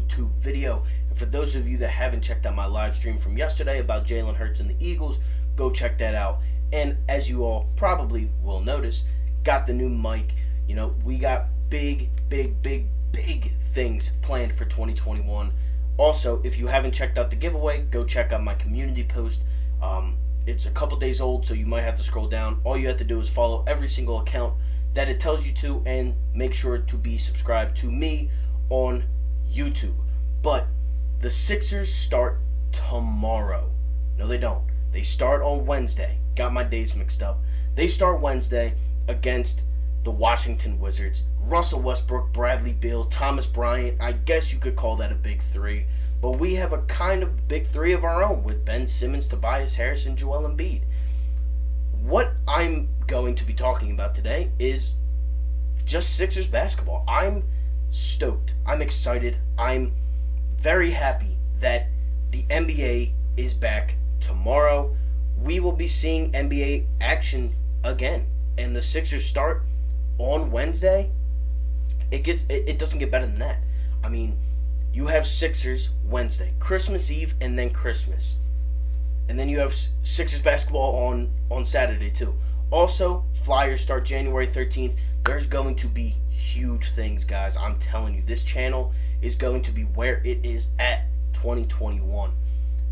YouTube video. And for those of you that haven't checked out my live stream from yesterday about Jalen Hurts and the Eagles, go check that out. And as you all probably will notice, got the new mic. We got big things planned for 2021. Also, if you haven't checked out the giveaway, go check out my community post. It's a couple days old, so you might have to scroll down. All you have to do is follow every single account that it tells you to, and make sure to be subscribed to me on YouTube. But the Sixers start tomorrow. No, they don't. They start on Wednesday. Got my days mixed up. They start Wednesday against the Washington Wizards. Russell Westbrook, Bradley Beal, Thomas Bryant. I guess you could call that a big three. But we have a kind of big three of our own with Ben Simmons, Tobias Harris, and Joel Embiid. What I'm going to be talking about today is just Sixers basketball. I'm stoked. I'm excited. I'm very happy that the NBA is back tomorrow. We will be seeing NBA action again. And the Sixers start on Wednesday. It doesn't get better than that. I mean, you have Sixers Wednesday, Christmas Eve, and then Christmas. And then you have Sixers basketball on Saturday too. Also, Flyers start January 13th. There's going to be huge things, guys. I'm telling you, this channel is going to be where it is at 2021.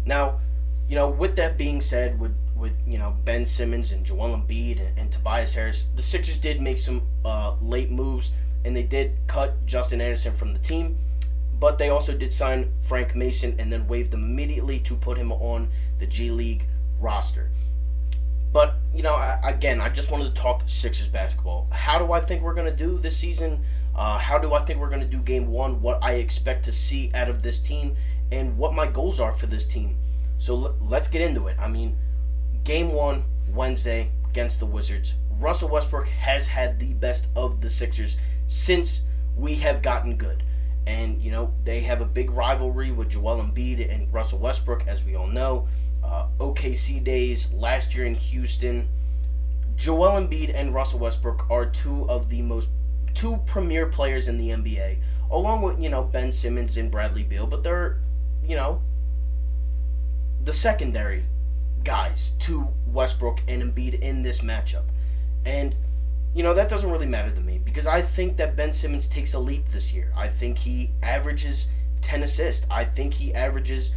Now, with that being said, with Ben Simmons and Joel Embiid and Tobias Harris, the Sixers did make some late moves, and they did cut Justin Anderson from the team. But they also did sign Frank Mason and then waived him immediately to put him on the G League roster. But, I just wanted to talk Sixers basketball. How do I think we're going to do this season? How do I think we're going to do game one? What I expect to see out of this team and what my goals are for this team. So let's get into it. I mean, game one, Wednesday against the Wizards. Russell Westbrook has had the best of the Sixers since we have gotten good. And, they have a big rivalry with Joel Embiid and Russell Westbrook, as we all know. OKC days, last year in Houston. Joel Embiid and Russell Westbrook are two premier players in the NBA, along with, Ben Simmons and Bradley Beal. But they're, the secondary guys to Westbrook and Embiid in this matchup. And that doesn't really matter to me because I think that Ben Simmons takes a leap this year. I think he averages 10 assists. I think he averages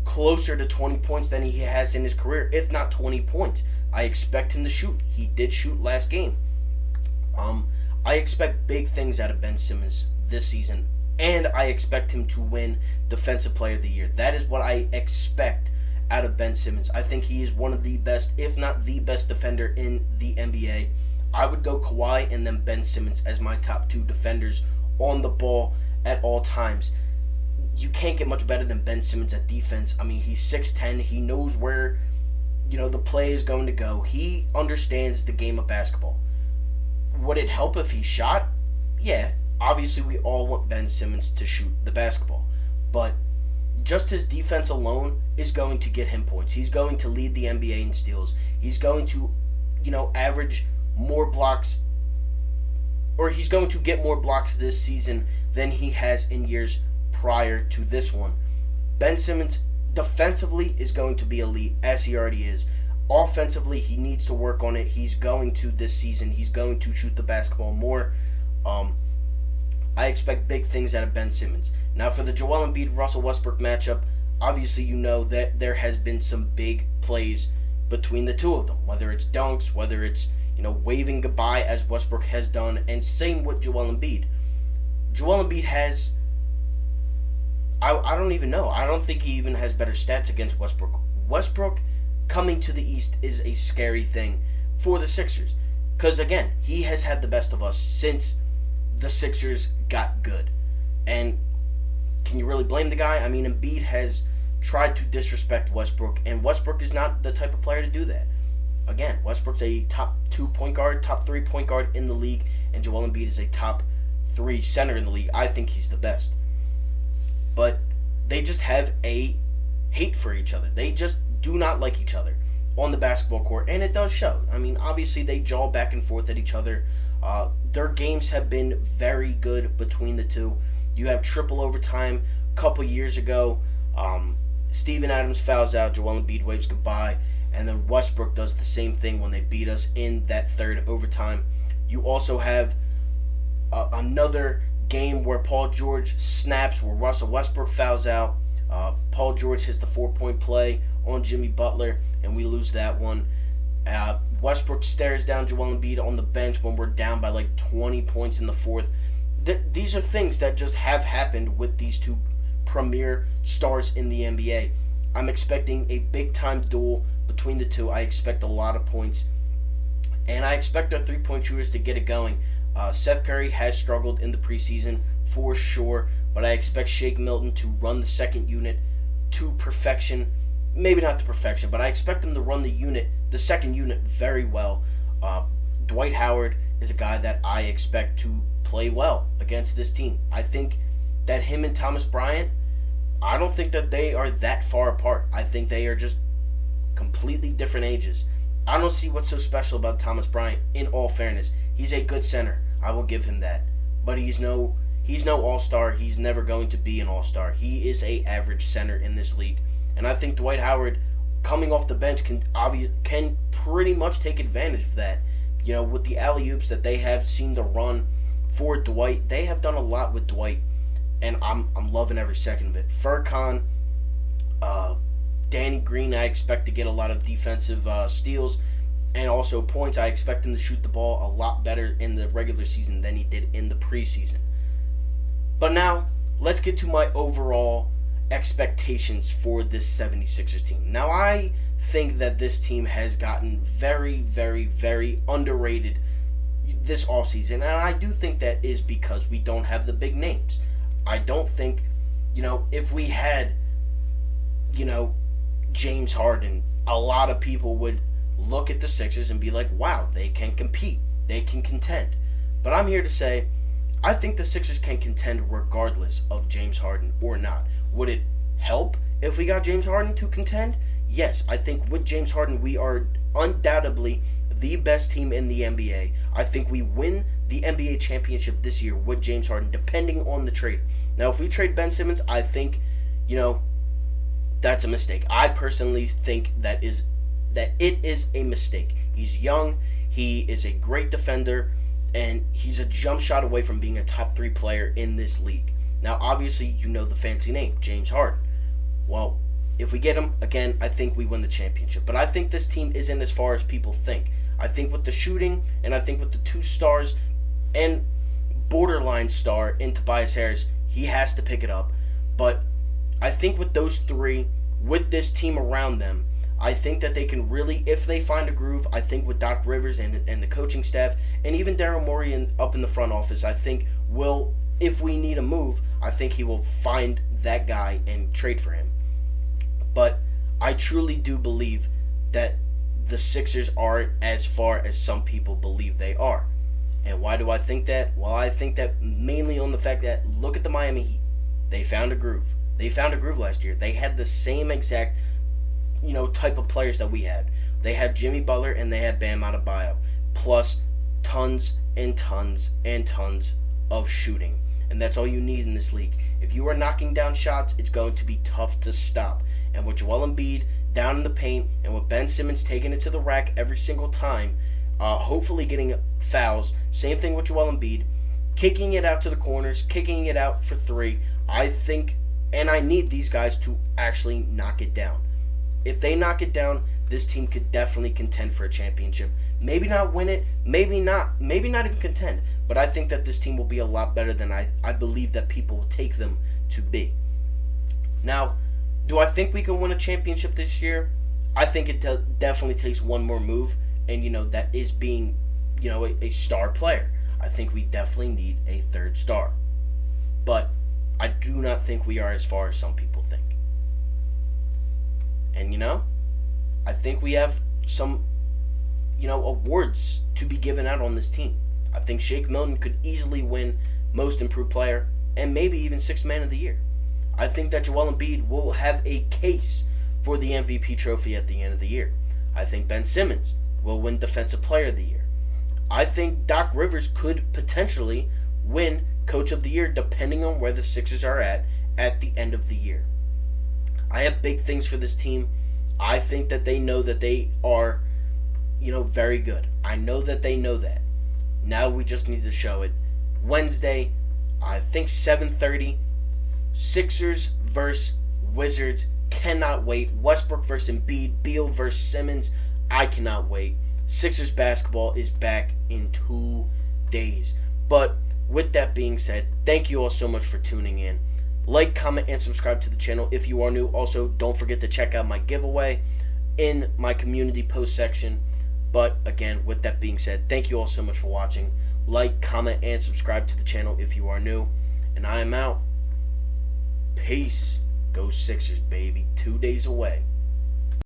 closer to 20 points than he has in his career, if not 20 points. I expect him to shoot. He did shoot last game. I expect big things out of Ben Simmons this season, and I expect him to win Defensive Player of the Year. That is what I expect out of Ben Simmons. I think he is one of the best, if not the best defender in the NBA. I would go Kawhi and then Ben Simmons as my top two defenders on the ball at all times. You can't get much better than Ben Simmons at defense. I mean, he's 6'10". He knows where, the play is going to go. He understands the game of basketball. Would it help if he shot? Yeah. Obviously, we all want Ben Simmons to shoot the basketball. But just his defense alone is going to get him points. He's going to lead the NBA in steals. He's going to, average more blocks, or he's going to get more blocks this season than he has in years prior to this one. Ben Simmons defensively is going to be elite, as he already is. Offensively, he needs to work on it. He's going to this season. He's going to shoot the basketball more. I expect big things out of Ben Simmons. Now, for the Joel Embiid-Russell Westbrook matchup, obviously you know that there has been some big plays between the two of them, whether it's dunks, whether it's waving goodbye as Westbrook has done, and same with Joel Embiid. Joel Embiid has, I don't even know. I don't think he even has better stats against Westbrook. Westbrook coming to the East is a scary thing for the Sixers. Because, again, he has had the best of us since the Sixers got good. And can you really blame the guy? I mean, Embiid has tried to disrespect Westbrook, and Westbrook is not the type of player to do that. Again, Westbrook's a top 2 point guard, top 3 point guard in the league, and Joel Embiid is a top 3 center in the league. I think he's the best. But they just have a hate for each other. They just do not like each other on the basketball court, and it does show. I mean, obviously they jaw back and forth at each other. Their games have been very good between the two. You have triple overtime couple years ago, Steven Adams fouls out, Joel Embiid waves goodbye, and then Westbrook does the same thing when they beat us in that third overtime. You also have another game where Paul George snaps, where Russell Westbrook fouls out. Paul George hits the 4-point play on Jimmy Butler, and we lose that one. Westbrook stares down Joel Embiid on the bench when we're down by like 20 points in the fourth. These are things that just have happened with these two premier stars in the NBA. I'm expecting a big-time duel between the two. I expect a lot of points, and I expect our three-point shooters to get it going. Seth Curry has struggled in the preseason for sure, but I expect Shake Milton to run the second unit to perfection. Maybe not to perfection, but I expect him to run the second unit very well. Dwight Howard is a guy that I expect to play well against this team. I think that him and Thomas Bryant, I don't think that they are that far apart. I think they are just completely different ages. I don't see what's so special about Thomas Bryant, in all fairness. He's a good center. I will give him that. But he's no all-star. He's never going to be an all-star. He is a average center in this league. And I think Dwight Howard, coming off the bench, can pretty much take advantage of that. You know, with the alley-oops that they have seen to run for Dwight, they have done a lot with Dwight, and I'm loving every second of it. Furkan, Danny Green, I expect to get a lot of defensive steals and also points. I expect him to shoot the ball a lot better in the regular season than he did in the preseason. But now, let's get to my overall expectations for this 76ers team. Now, I think that this team has gotten very, very, very underrated this offseason, and I do think that is because we don't have the big names. I don't think, if we had, James Harden, a lot of people would look at the Sixers and be like, wow, they can compete. They can contend. But I'm here to say, I think the Sixers can contend regardless of James Harden or not. Would it help if we got James Harden to contend? Yes, I think with James Harden, we are undoubtedly the best team in the NBA. I think we win the NBA championship this year with James Harden, depending on the trade. Now, if we trade Ben Simmons, I think, that's a mistake. I personally think that it is a mistake. He's young, he is a great defender, and he's a jump shot away from being a top 3 player in this league. Now, obviously, the fancy name, James Harden. Well, if we get him, again, I think we win the championship. But I think this team isn't as far as people think. I think with the shooting, and I think with the 2 stars and borderline star in Tobias Harris, he has to pick it up. But I think with those 3, with this team around them, I think that they can really, if they find a groove, I think with Doc Rivers and the coaching staff, and even Daryl Morey up in the front office, I think if we need a move, I think he will find that guy and trade for him. But I truly do believe that the Sixers aren't as far as some people believe they are. And why do I think that? Well, I think that mainly on the fact that, look at the Miami Heat. They found a groove. They found a groove last year. They had the same exact, type of players that we had. They had Jimmy Butler and they had Bam Adebayo, plus tons and tons and tons of shooting. And that's all you need in this league. If you are knocking down shots, it's going to be tough to stop. And with Joel Embiid down in the paint, and with Ben Simmons taking it to the rack every single time, hopefully getting fouls, same thing with Joel Embiid, kicking it out to the corners, kicking it out for 3, I think, and I need these guys to actually knock it down. If they knock it down, this team could definitely contend for a championship. Maybe not win it, maybe not even contend, but I think that this team will be a lot better than I believe that people will take them to be. Now, do I think we can win a championship this year? I think it definitely takes one more move, and that is being, a star player. I think we definitely need a 3rd star. But I do not think we are as far as some people think. And I think we have some, awards to be given out on this team. I think Shake Milton could easily win Most Improved Player and maybe even 6th Man of the Year. I think that Joel Embiid will have a case for the MVP trophy at the end of the year. I think Ben Simmons will win Defensive Player of the Year. I think Doc Rivers could potentially win Coach of the Year depending on where the Sixers are at at the end of the year. I have big things for this team. I think that they know that they are, very good. I know that they know that. Now we just need to show it. Wednesday, I think 7:30, Sixers versus Wizards. Cannot wait. Westbrook versus Embiid. Beal versus Simmons. I cannot wait. Sixers basketball is back in 2 days. But with that being said, thank you all so much for tuning in. Like, comment, and subscribe to the channel if you are new. Also, don't forget to check out my giveaway in my community post section. But again, with that being said, thank you all so much for watching. Like, comment, and subscribe to the channel if you are new. And I am out. Peace. Go Sixers, baby. 2 days away.